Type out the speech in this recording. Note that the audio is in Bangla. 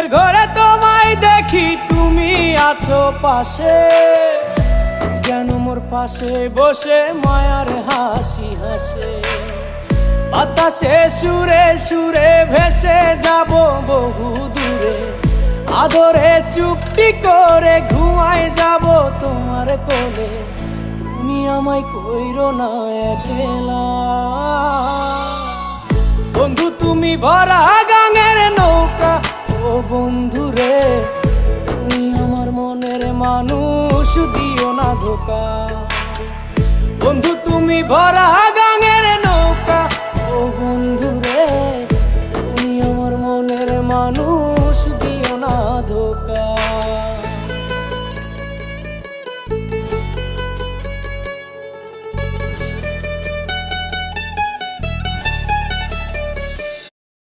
স্বপ্নের ঘরে তোমায় দেখি তুমি আছো পাশে, যেন মোর পাশে বসে মায়ার হাসি হাসে। বাতাসে সুরে সুরে ভেসে যাব বহু দূরে, আদরে চুপটি করে ঘুমায় যাব তোমার কোলে। তুমি আমায় কইরো না একলা বন্ধু, তুমি ভরা গাঙের নৌকা। ও বন্ধু রে, তুমি আমার মনের মানুষ, দিও না ধোকা। বন্ধু তুমি ভরা